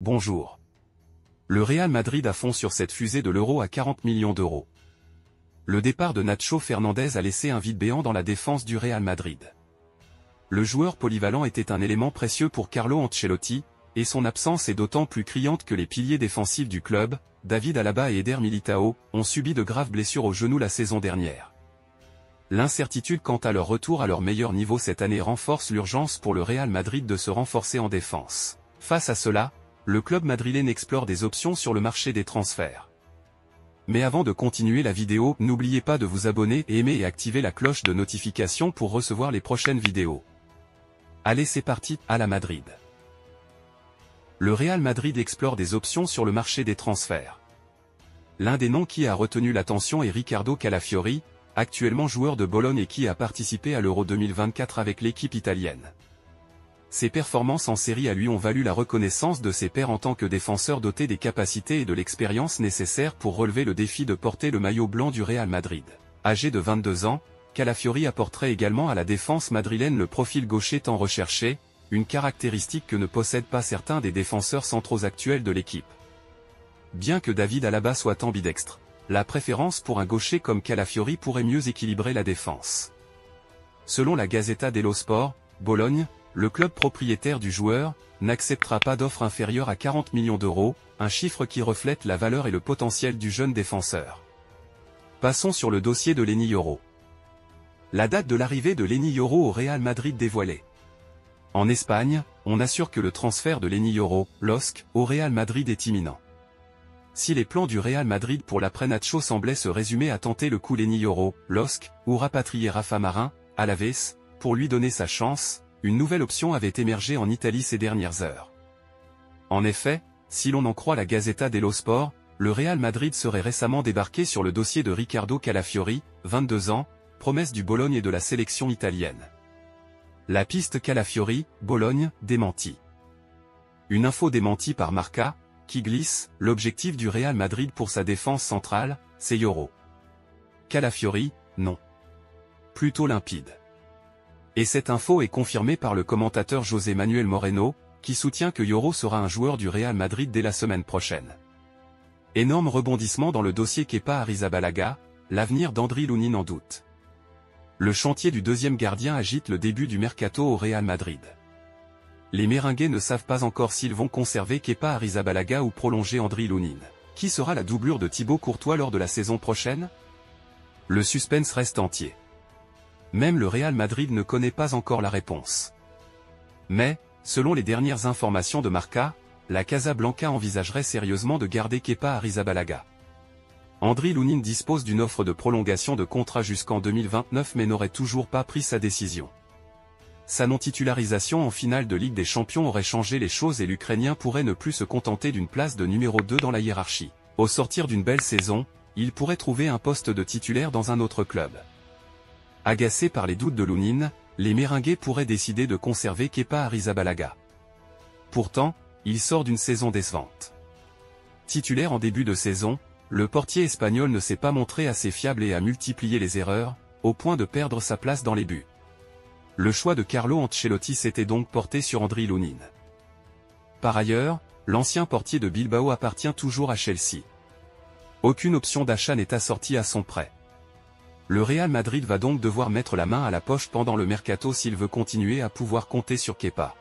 Bonjour. Le Real Madrid a fond sur cette fusée de l'Euro à 40 millions d'euros. Le départ de Nacho Fernandez a laissé un vide béant dans la défense du Real Madrid. Le joueur polyvalent était un élément précieux pour Carlo Ancelotti, et son absence est d'autant plus criante que les piliers défensifs du club, David Alaba et Eder Militao, ont subi de graves blessures au genou la saison dernière. L'incertitude quant à leur retour à leur meilleur niveau cette année renforce l'urgence pour le Real Madrid de se renforcer en défense. Face à cela, le club madrilène explore des options sur le marché des transferts. Mais avant de continuer la vidéo, n'oubliez pas de vous abonner, aimer et activer la cloche de notification pour recevoir les prochaines vidéos. Allez, c'est parti, à la Madrid. Le Real Madrid explore des options sur le marché des transferts. L'un des noms qui a retenu l'attention est Riccardo Calafiori, actuellement joueur de Bologne et qui a participé à l'Euro 2024 avec l'équipe italienne. Ses performances en série A lui ont valu la reconnaissance de ses pairs en tant que défenseur doté des capacités et de l'expérience nécessaires pour relever le défi de porter le maillot blanc du Real Madrid. Âgé de 22 ans, Calafiori apporterait également à la défense madrilène le profil gaucher tant recherché, une caractéristique que ne possèdent pas certains des défenseurs centraux actuels de l'équipe. Bien que David Alaba soit ambidextre, la préférence pour un gaucher comme Calafiori pourrait mieux équilibrer la défense. Selon la Gazzetta dello Sport, Bologne, le club propriétaire du joueur, n'acceptera pas d'offre inférieure à 40 millions d'euros, un chiffre qui reflète la valeur et le potentiel du jeune défenseur. Passons sur le dossier de Leny Yoro. La date de l'arrivée de Leny Yoro au Real Madrid dévoilée. En Espagne, on assure que le transfert de Leny Yoro, LOSC, au Real Madrid est imminent. Si les plans du Real Madrid pour l'après-Nacho semblaient se résumer à tenter le coup Leny Yoro, LOSC, ou rapatrier Rafa Marin, Alaves, pour lui donner sa chance, une nouvelle option avait émergé en Italie ces dernières heures. En effet, si l'on en croit la Gazzetta dello Sport, le Real Madrid serait récemment débarqué sur le dossier de Riccardo Calafiori, 22 ans, promesse du Bologne et de la sélection italienne. La piste Calafiori, Bologne, démentie. Une info démentie par Marca, qui glisse, l'objectif du Real Madrid pour sa défense centrale, c'est Yoro. Calafiori, non. Plutôt limpide. Et cette info est confirmée par le commentateur José Manuel Moreno, qui soutient que Yoro sera un joueur du Real Madrid dès la semaine prochaine. Énorme rebondissement dans le dossier Kepa Arrizabalaga, l'avenir d'Andriy Lunin en doute. Le chantier du deuxième gardien agite le début du mercato au Real Madrid. Les Merengues ne savent pas encore s'ils vont conserver Kepa Arrizabalaga ou prolonger Andriy Lunin. Qui sera la doublure de Thibaut Courtois lors de la saison prochaine? Le suspense reste entier. Même le Real Madrid ne connaît pas encore la réponse. Mais, selon les dernières informations de Marca, la Casablanca envisagerait sérieusement de garder Kepa Arrizabalaga. Andriy Lunin dispose d'une offre de prolongation de contrat jusqu'en 2029 mais n'aurait toujours pas pris sa décision. Sa non-titularisation en finale de Ligue des Champions aurait changé les choses et l'Ukrainien pourrait ne plus se contenter d'une place de numéro 2 dans la hiérarchie. Au sortir d'une belle saison, il pourrait trouver un poste de titulaire dans un autre club. Agacés par les doutes de Lunin, les Merengues pourraient décider de conserver Kepa Arrizabalaga. Pourtant, il sort d'une saison décevante. Titulaire en début de saison, le portier espagnol ne s'est pas montré assez fiable et a multiplié les erreurs, au point de perdre sa place dans les buts. Le choix de Carlo Ancelotti s'était donc porté sur Andriy Lunin. Par ailleurs, l'ancien portier de Bilbao appartient toujours à Chelsea. Aucune option d'achat n'est assortie à son prêt. Le Real Madrid va donc devoir mettre la main à la poche pendant le mercato s'il veut continuer à pouvoir compter sur Kepa.